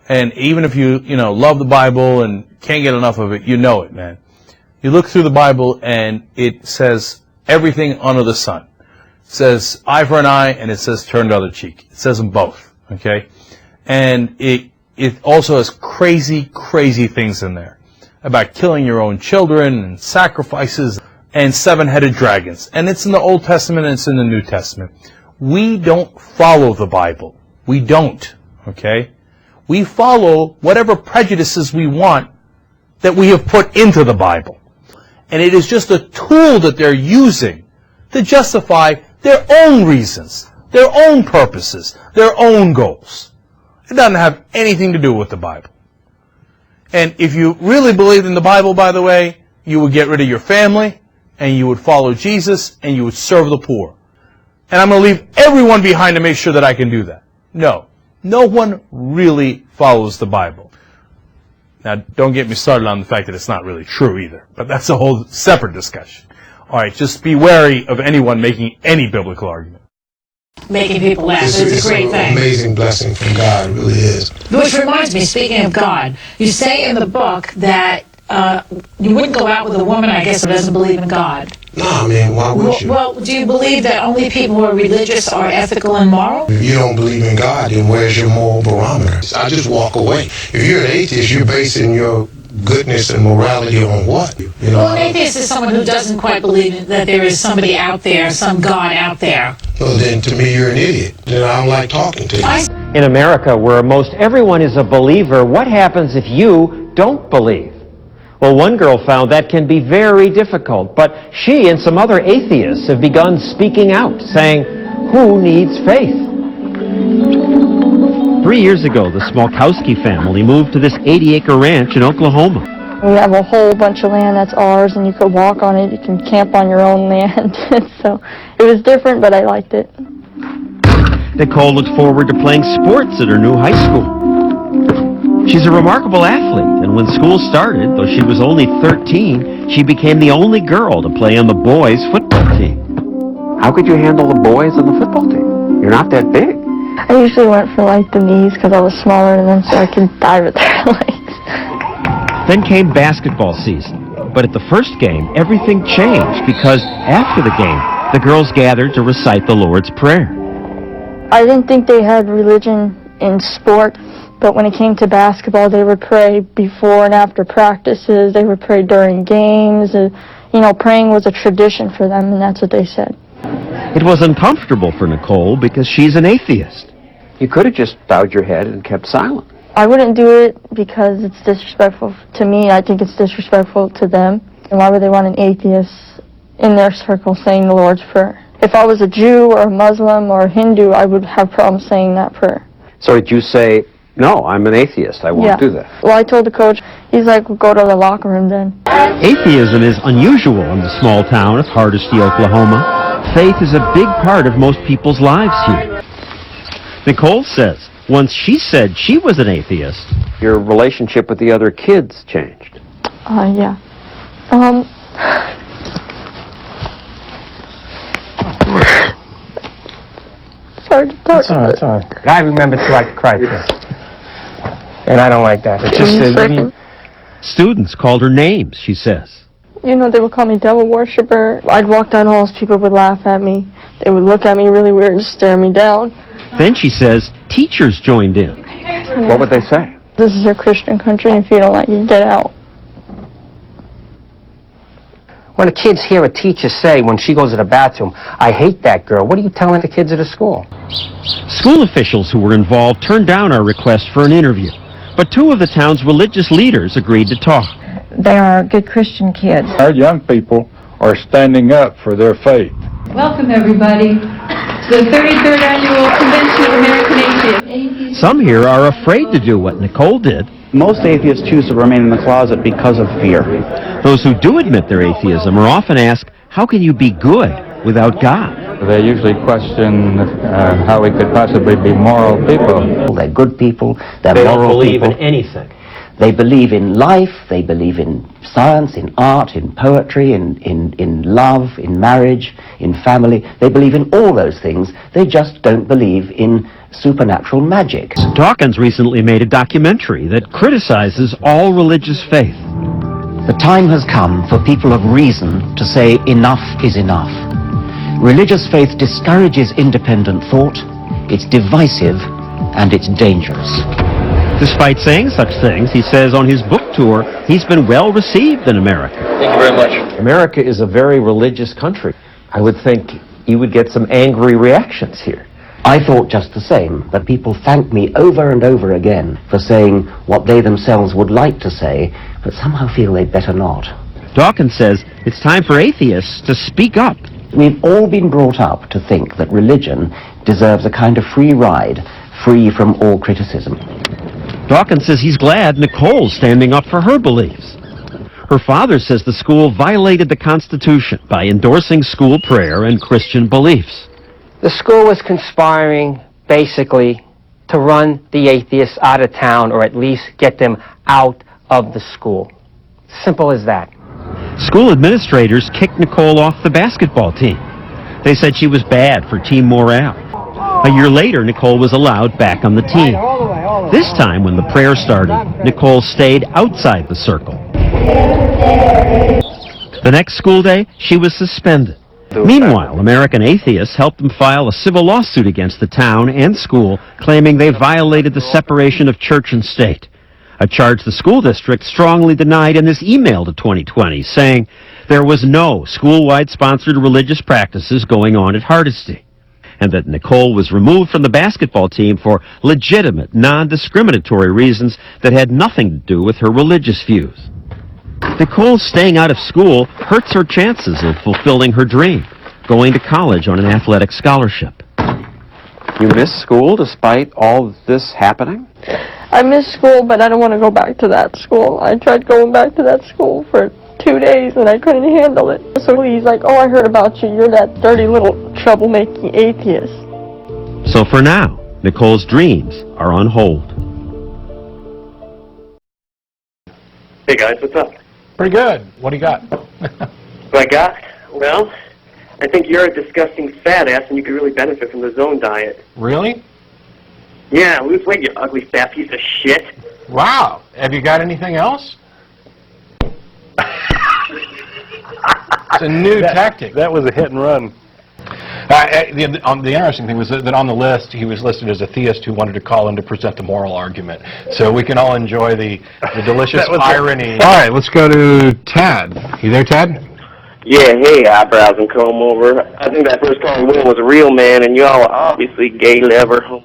And even if you love the Bible and can't get enough of it, you know it, man. You look through the Bible and it says everything under the sun. It says eye for an eye and it says turn the other cheek. It says them both, okay? And it also has crazy, crazy things in there about killing your own children and sacrifices and seven-headed dragons. And it's in the Old Testament and it's in the New Testament. We don't follow the Bible. We don't, okay? We follow whatever prejudices we want that we have put into the Bible. And it is just a tool that they're using to justify their own reasons, their own purposes, their own goals. It doesn't have anything to do with the Bible. And if you really believed in the Bible, by the way, you would get rid of your family, and you would follow Jesus, and you would serve the poor. And I'm going to leave everyone behind to make sure that I can do that. No one really follows the Bible. Now, don't get me started on the fact that it's not really true either, but that's a whole separate discussion. All right, just be wary of anyone making any biblical argument. Making people laugh is a great thing. It's an amazing blessing from God, it really is. Which reminds me, speaking of God, you say in the book that you wouldn't go out with a woman, I guess, who doesn't believe in God. No, I mean, why would you? Well, do you believe that only people who are religious are ethical and moral? If you don't believe in God, then where's your moral barometer? I just walk away. If you're an atheist, you're basing your goodness and morality on what? Well, an atheist is someone who doesn't quite believe that there is somebody out there, some God out there. Well, then to me, you're an idiot. Then I don't like talking to you. In America, where most everyone is a believer, what happens if you don't believe? Well, one girl found that can be very difficult, but she and some other atheists have begun speaking out, saying, who needs faith? 3 years ago, the Smolkowski family moved to this 80-acre ranch in Oklahoma. We have a whole bunch of land that's ours, and you could walk on it. You can camp on your own land. So it was different, but I liked it. Nicole looked forward to playing sports at her new high school. She's a remarkable athlete, and when school started, though she was only 13, she became the only girl to play on the boys' football team. How could you handle the boys on the football team? You're not that big. I usually went for like the knees because I was smaller than them, so I could dive at their legs. Then came basketball season, but at the first game, everything changed because after the game, the girls gathered to recite the Lord's Prayer. I didn't think they had religion in sport. But when it came to basketball, they would pray before and after practices. They would pray during games. Praying was a tradition for them, and that's what they said. It was uncomfortable for Nicole because she's an atheist. You could have just bowed your head and kept silent. I wouldn't do it because it's disrespectful to me. I think it's disrespectful to them. And why would they want an atheist in their circle saying the Lord's Prayer? If I was a Jew or a Muslim or a Hindu, I would have problems saying that prayer. So did you say, no, I'm an atheist, I won't do that? Well, I told the coach, he's like, well, go to the locker room then. Atheism is unusual in the small town of Hardesty, Oklahoma. Faith is a big part of most people's lives here. Nicole says, once she said she was an atheist, your relationship with the other kids changed. Yeah. Sorry to talk. It's all right. I remember to like cry too. And I don't like that. It's just students called her names, she says. They would call me devil worshiper. I'd walk down halls, people would laugh at me. They would look at me really weird and stare me down. Then she says teachers joined in. What would they say? This is a Christian country, and if you don't like it, get out. When the kids hear a teacher say when she goes to the bathroom, I hate that girl, what are you telling the kids at the school? School officials who were involved turned down our request for an interview, but two of the town's religious leaders agreed to talk. They are good Christian kids. Our young people are standing up for their faith. Welcome, everybody, to the 33rd Annual Convention of American Atheists. Some here are afraid to do what Nicole did. Most atheists choose to remain in the closet because of fear. Those who do admit their atheism are often asked, how can you be good without God? They usually question how we could possibly be moral people. They're good people, they're they moral don't believe people. in anything. They believe in life, they believe in science, in art, in poetry, in love, in marriage, in family. They believe in all those things. They just don't believe in supernatural magic. Dawkins recently made a documentary that criticizes all religious faith. The time has come for people of reason to say enough is enough. Religious faith discourages independent thought, it's divisive, and it's dangerous. Despite saying such things, he says on his book tour, he's been well received in America. Thank you very much. America is a very religious country. I would think you would get some angry reactions here. I thought just the same, that people thanked me over and over again for saying what they themselves would like to say, but somehow feel they'd better not. Dawkins says it's time for atheists to speak up. We've all been brought up to think that religion deserves a kind of free ride, free from all criticism. Dawkins says he's glad Nicole's standing up for her beliefs. Her father says the school violated the Constitution by endorsing school prayer and Christian beliefs. The school was conspiring, basically, to run the atheists out of town, or at least get them out of the school. Simple as that. School administrators kicked Nicole off the basketball team. They said she was bad for team morale. A year later, Nicole was allowed back on the team. This time, when the prayer started, Nicole stayed outside the circle. The next school day, she was suspended. Meanwhile, American atheists helped them file a civil lawsuit against the town and school, claiming they violated the separation of church and state. A charge the school district strongly denied in this email to 2020, saying there was no school-wide sponsored religious practices going on at Hardesty, and that Nicole was removed from the basketball team for legitimate, non-discriminatory reasons that had nothing to do with her religious views. Nicole staying out of school hurts her chances of fulfilling her dream, going to college on an athletic scholarship. You miss school despite all this happening? I miss school, but I don't want to go back to that school. I tried going back to that school for 2 days and I couldn't handle it. So he's like, oh, I heard about you. You're that dirty little troublemaking atheist. So for now, Nicole's dreams are on hold. Hey guys, what's up? Pretty good. What do you got? What I got? Well, I think you're a disgusting fat ass and you could really benefit from the zone diet. Really? Yeah, lose weight, you ugly fat piece of shit. Wow. Have you got anything else? It's a new tactic. That was a hit and run. The interesting thing was that on the list, he was listed as a theist who wanted to call in to present the moral argument. So we can all enjoy the delicious irony. All right, let's go to Tad. You there, Tad? Yeah, hey, eyebrows and comb over. I think that first calling Will was a real man and y'all are obviously gay lever.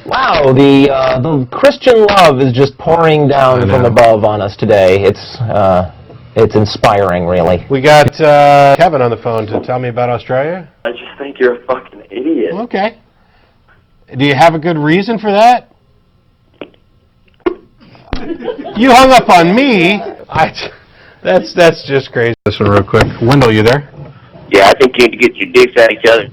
Wow, the Christian love is just pouring down from above on us today. It's inspiring, really. We got Kevin on the phone to tell me about Australia. I just think you're a fucking idiot. Okay. Do you have a good reason for that? You hung up on me. That's just crazy. This one real quick. Wendell, you there? Yeah, I think you need to get your dicks at each other.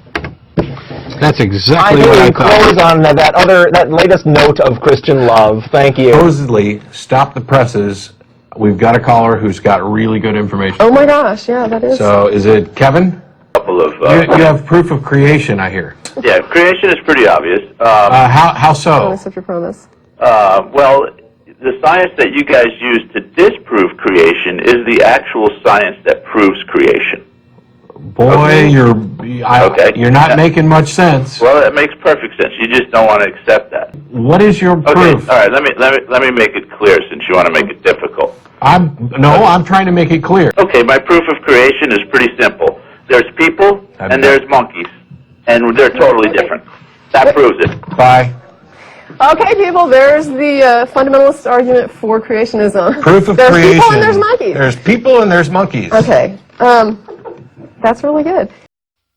That's exactly what I thought. Close on that latest note of Christian love. Thank you. Supposedly, stop the presses. We've got a caller who's got really good information. Oh my gosh, yeah, that is. So, is it Kevin? Couple of. You have proof of creation, I hear. Yeah, creation is pretty obvious. How so? Promise if you promise. Well, the science that you guys use to disprove creation is the actual science that proves creation. Boy, you're not making much sense. Well, it makes perfect sense. You just don't want to accept that. What is your proof? Okay, all right. Let me make it clear since you want to make it difficult. I'm trying to make it clear. Okay, my proof of creation is pretty simple. There's people and there's monkeys, and they're totally different. That proves it. Bye. Okay, people, there's the fundamentalist argument for creationism. Proof of there's creation. There's people and there's monkeys. There's people and there's monkeys. Okay. That's really good.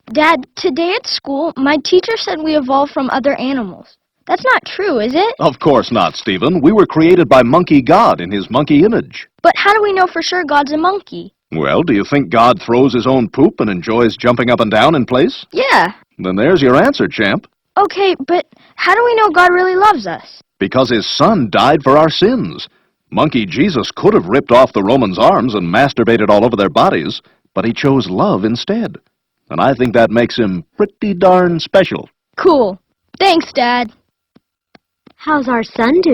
Dad, today at school, my teacher said we evolved from other animals. That's not true, is it? Of course not, Stephen. We were created by Monkey God in his monkey image. But how do we know for sure God's a monkey? Well, do you think God throws his own poop and enjoys jumping up and down in place? Yeah. Then there's your answer, champ. Okay, but how do we know God really loves us? Because his son died for our sins. Monkey Jesus could have ripped off the Romans' arms and masturbated all over their bodies, but he chose love instead. And I think that makes him pretty darn special. Cool. Thanks, Dad. How's our son doing?